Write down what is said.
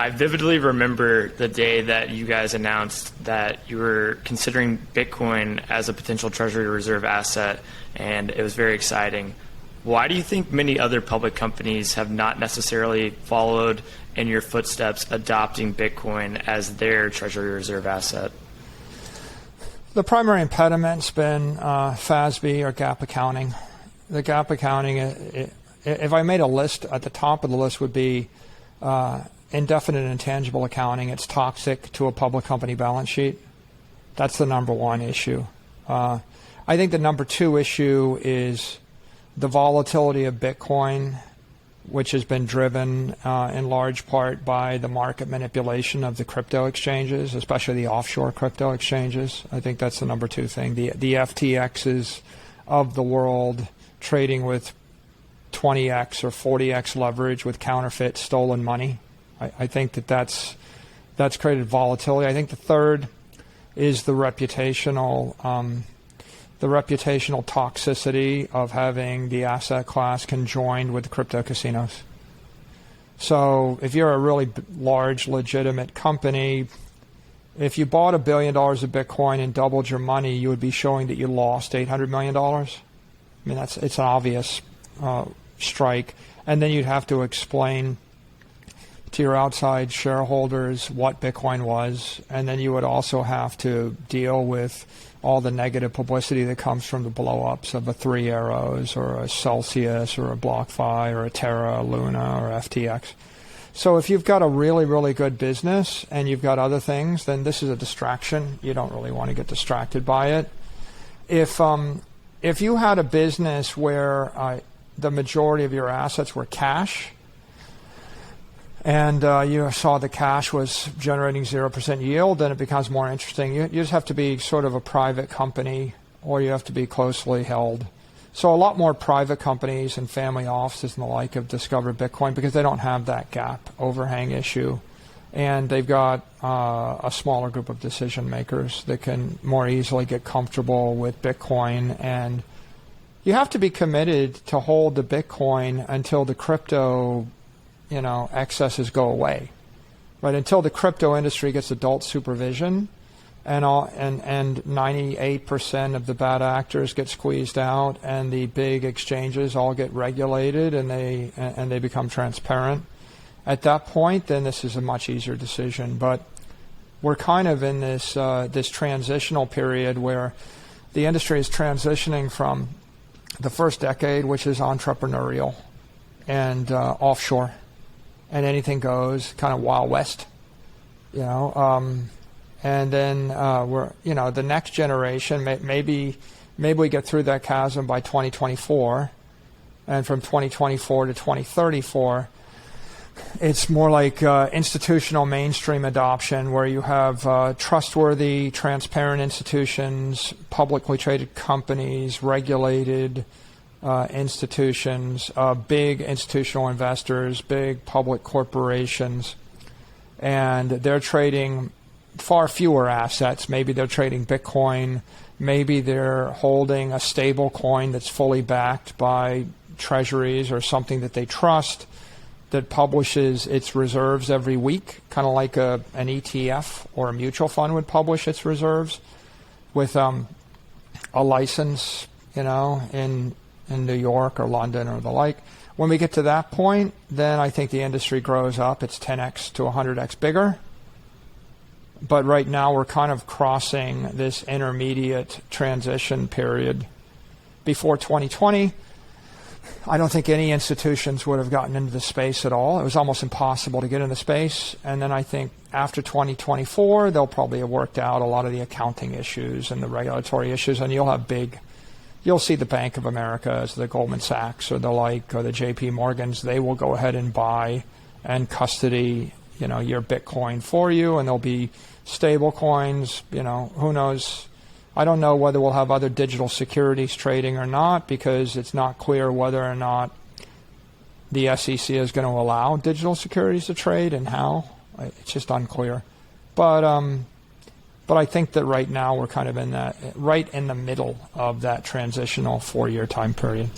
I vividly remember the day that you guys announced that you were considering Bitcoin as a potential Treasury reserve asset, and it was very exciting. Why do you think many other public companies have not necessarily followed in your footsteps adopting Bitcoin as their Treasury reserve asset? The primary impediment's been FASB or GAAP accounting. The GAAP accounting, if I made a list, at the top of the list would be indefinite intangible accounting. It's toxic to a public company balance sheet. That's the number one issue. I think the number two issue is the volatility of Bitcoin, which has been driven in large part by the market manipulation of the crypto exchanges, especially the offshore crypto exchanges. I think that's the number two thing. The FTXs of the world trading with 20x or 40x leverage with counterfeit stolen money. I think that's created volatility. I think the third is the reputational toxicity of having the asset class conjoined with the crypto casinos. So if you're a really large, legitimate company, if you bought $1 billion of Bitcoin and doubled your money, you would be showing that you lost $800 million. I mean, it's an obvious strike. And then you'd have to explain to your outside shareholders what Bitcoin was, and then you would also have to deal with all the negative publicity that comes from the blow-ups of a Three Arrows or a Celsius or a BlockFi or a Terra, Luna or FTX. So if you've got a really, really good business and you've got other things, then this is a distraction. You don't really want to get distracted by it. If you had a business where the majority of your assets were cash, and you saw the cash was generating 0% yield, then it becomes more interesting. You just have to be sort of a private company, or you have to be closely held. So a lot more private companies and family offices and the like have discovered Bitcoin because they don't have that gap overhang issue. And they've got a smaller group of decision makers that can more easily get comfortable with Bitcoin. And you have to be committed to hold the Bitcoin until the crypto excesses go away, right? Until the crypto industry gets adult supervision, and 98% of the bad actors get squeezed out, and the big exchanges all get regulated, and they become transparent. At that point, then this is a much easier decision. But we're kind of in this transitional period where the industry is transitioning from the first decade, which is entrepreneurial and offshore. And anything goes, kind of Wild West, and then we're, the next generation, maybe we get through that chasm by 2024, and from 2024 to 2034, it's more like institutional mainstream adoption, where you have trustworthy, transparent institutions, publicly traded companies, regulated institutions, big institutional investors, big public corporations, and they're trading far fewer assets. Maybe they're trading Bitcoin, maybe they're holding a stable coin that's fully backed by treasuries or something that they trust, that publishes its reserves every week, kind of like an ETF or a mutual fund would publish its reserves with a license, in New York or London or the like. When we get to that point, then I think the industry grows up. It's 10x to 100x bigger. But right now we're kind of crossing this intermediate transition period. Before 2020, I don't think any institutions would have gotten into the space at all. It was almost impossible to get into space. And then I think after 2024, they'll probably have worked out a lot of the accounting issues and the regulatory issues, and you'll see the Bank of America, the Goldman Sachs or the like, or the JP Morgans, they will go ahead and buy and custody, your Bitcoin for you, and there'll be stable coins, who knows. I don't know whether we'll have other digital securities trading or not, because it's not clear whether or not the SEC is going to allow digital securities to trade and how. It's just unclear. But I think that right now we're kind of right in the middle of that transitional 4-year time period.